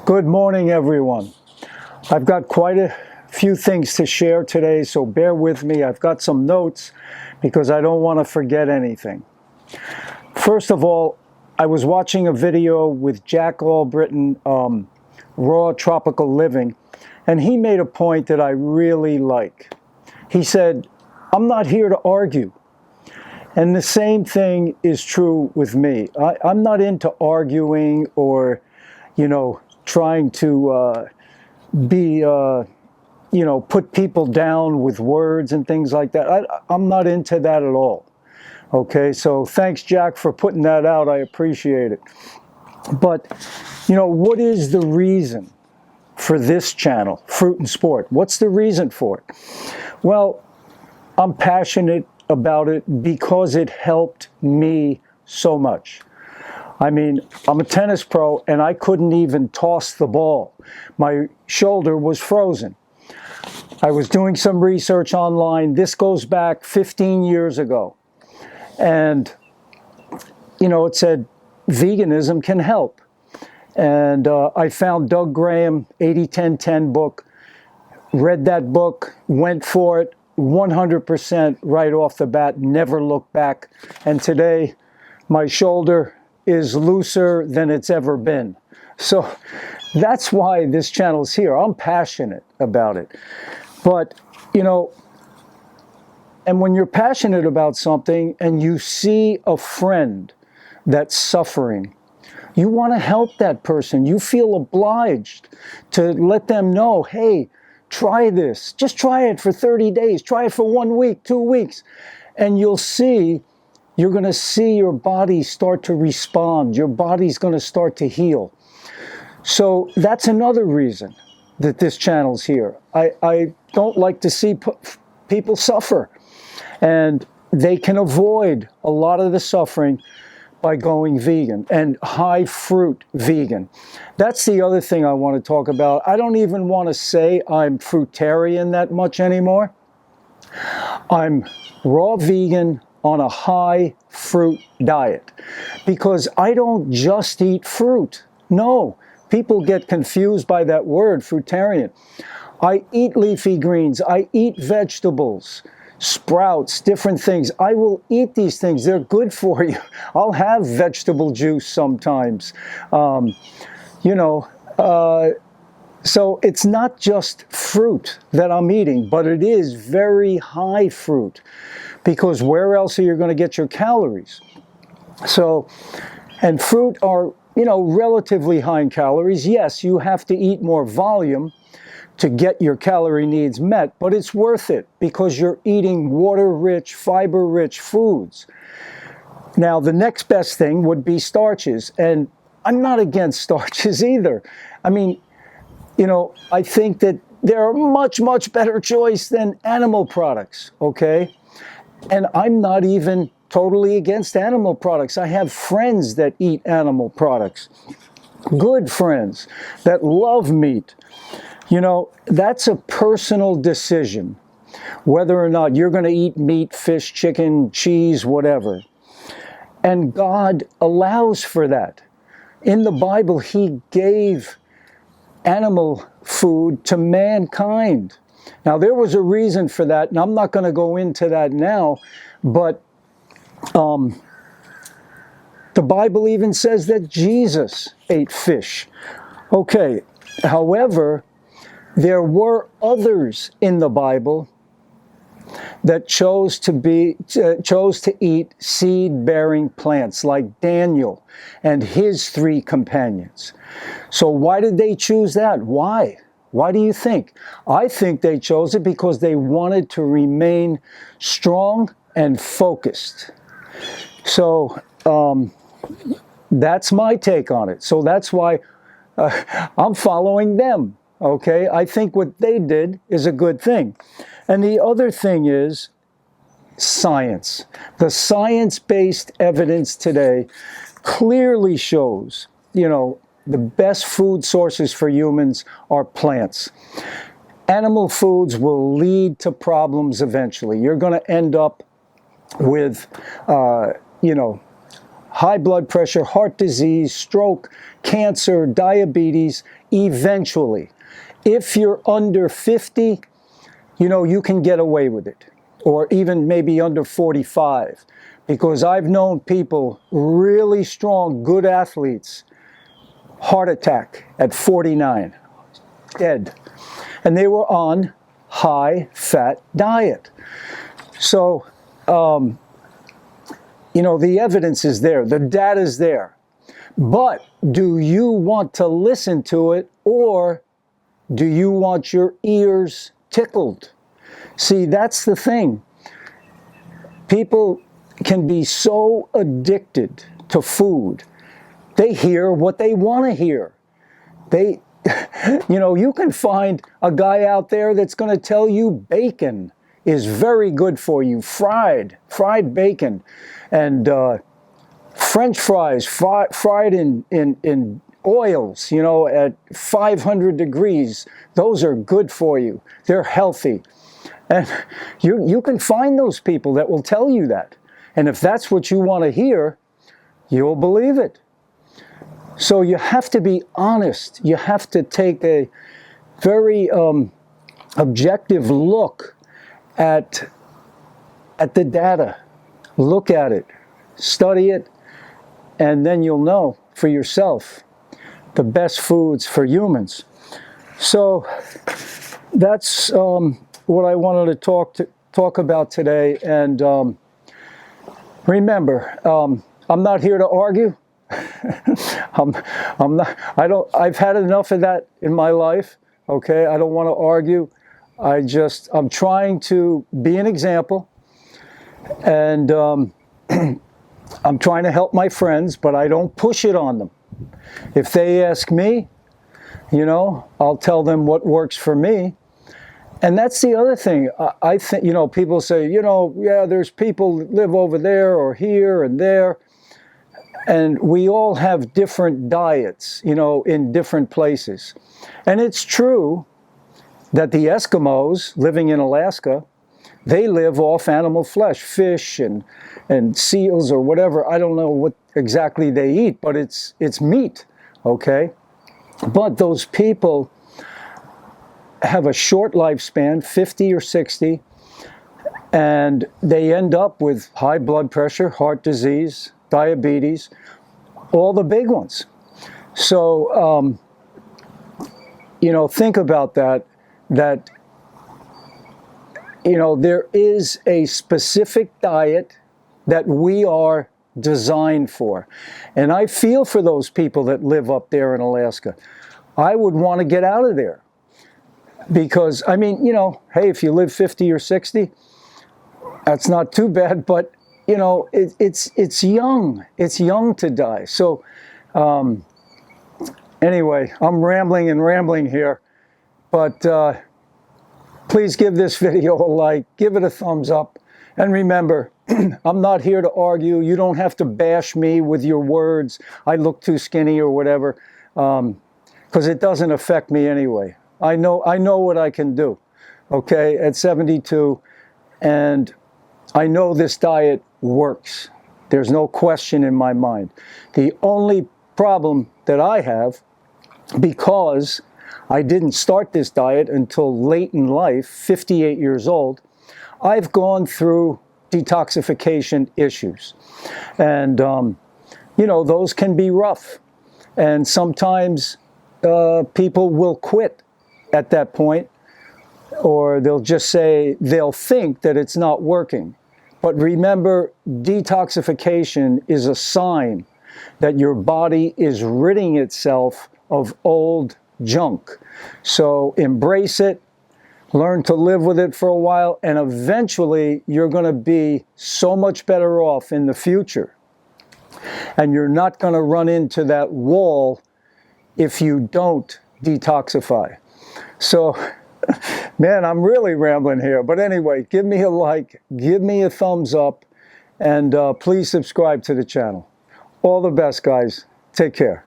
Good morning, everyone. I've got quite a few things to share today, so bear with me. I've got some notes because I don't want to forget anything. First of all, I was watching a video with Jack Albritton, Raw Tropical Living, and he made a point that I really like. He said, I'm not here to argue. And the same thing is true with me. I'm not into arguing or, trying to put people down with words and things like that. I'm not into that at all. Okay, so thanks, Jack, for putting that out. I appreciate it. But, what is the reason for this channel, Fruit and Sport? What's the reason for it? Well, I'm passionate about it because it helped me so much. I mean, I'm a tennis pro and I couldn't even toss the ball. My shoulder was frozen. I was doing some research online. This goes back 15 years ago. And, it said veganism can help. And I found Doug Graham, 80-10-10 book, read that book, went for it, 100% right off the bat, never looked back. And today, my shoulder is looser than it's ever been. So that's why this channel's here. I'm passionate about it. But, and when you're passionate about something and you see a friend that's suffering, you want to help that person. You feel obliged to let them know, hey, try this. Just try it for 30 days. Try it for 1 week, 2 weeks. And you're going to see your body start to respond. Your body's going to start to heal. So that's another reason that this channel's here. I don't like to see people suffer. And they can avoid a lot of the suffering by going vegan and high fruit vegan. That's the other thing I want to talk about. I don't even want to say I'm fruitarian that much anymore. I'm raw vegan on a high fruit diet because I don't just eat fruit. No, people get confused by that word, fruitarian. I eat leafy greens. I eat vegetables, sprouts, different things. I will eat these things. They're good for you. I'll have vegetable juice sometimes. So it's not just fruit that I'm eating, but it is very high fruit because where else are you going to get your calories? So, and fruit are, relatively high in calories. Yes, you have to eat more volume to get your calorie needs met, but it's worth it because you're eating water-rich, fiber-rich foods. Now, the next best thing would be starches, and I'm not against starches either. I mean, I think that they're a much, much better choice than animal products, okay? And I'm not even totally against animal products. I have friends that eat animal products, good friends that love meat. That's a personal decision, whether or not you're going to eat meat, fish, chicken, cheese, whatever. And God allows for that. In the Bible, He gave animal food to mankind. Now, there was a reason for that, and I'm not going to go into that now, but the Bible even says that Jesus ate fish. Okay, however, there were others in the Bible that chose to eat seed-bearing plants, like Daniel and his 3 companions. So why did they choose that? Why? Why do you think? I think they chose it because they wanted to remain strong and focused. So that's my take on it. So that's why I'm following them. Okay, I think what they did is a good thing. And the other thing is science. The science-based evidence today clearly shows, the best food sources for humans are plants. Animal foods will lead to problems eventually. You're going to end up with, high blood pressure, heart disease, stroke, cancer, diabetes, eventually. If you're under 50, you can get away with it, or even maybe under 45, because I've known people, really strong, good athletes, heart attack at 49, dead. And they were on high-fat diet. So, the evidence is there, the data is there. But do you want to listen to it, or do you want your ears tickled? See, that's the thing. People can be so addicted to food. They hear what they want to hear. You can find a guy out there that's going to tell you bacon is very good for you, fried bacon, and French fries fried in oils, at 500 degrees. Those are good for you. They're healthy. And you can find those people that will tell you that. And if that's what you want to hear, you'll believe it. So you have to be honest. You have to take a very objective look at the data. Look at it, study it, and then you'll know for yourself the best foods for humans. So that's what I wanted to talk about today. And remember, I'm not here to argue. I've had enough of that in my life. Okay, I don't want to argue. I'm trying to be an example, and I'm trying to help my friends, but I don't push it on them. If they ask me, I'll tell them what works for me. And that's the other thing. I think, people say, yeah, there's people that live over there or here and there. And we all have different diets, in different places. And it's true that the Eskimos living in Alaska, they live off animal flesh, fish and seals or whatever. I don't know what exactly they eat, but it's meat, okay? But those people have a short lifespan, 50 or 60, and they end up with high blood pressure, heart disease, diabetes, all the big ones. So, think about that, there is a specific diet that we are designed for. And I feel for those people that live up there in Alaska. I would want to get out of there. Because, hey, if you live 50 or 60, that's not too bad, but, it's young. It's young to die. So, anyway, I'm rambling here, but please give this video a like, give it a thumbs up, and remember, I'm not here to argue. You don't have to bash me with your words. I look too skinny or whatever, because it doesn't affect me anyway. I know what I can do, okay, at 72, and I know this diet works. There's no question in my mind. The only problem that I have, because I didn't start this diet until late in life, 58 years old, I've gone through detoxification issues. And, those can be rough. And sometimes people will quit at that point, or they'll think that it's not working. But remember, detoxification is a sign that your body is ridding itself of old junk. So embrace it, learn to live with it for a while, and eventually you're going to be so much better off in the future. And you're not going to run into that wall if you don't detoxify. So, man, I'm really rambling here. But anyway, give me a like, give me a thumbs up, and please subscribe to the channel. All the best, guys. Take care.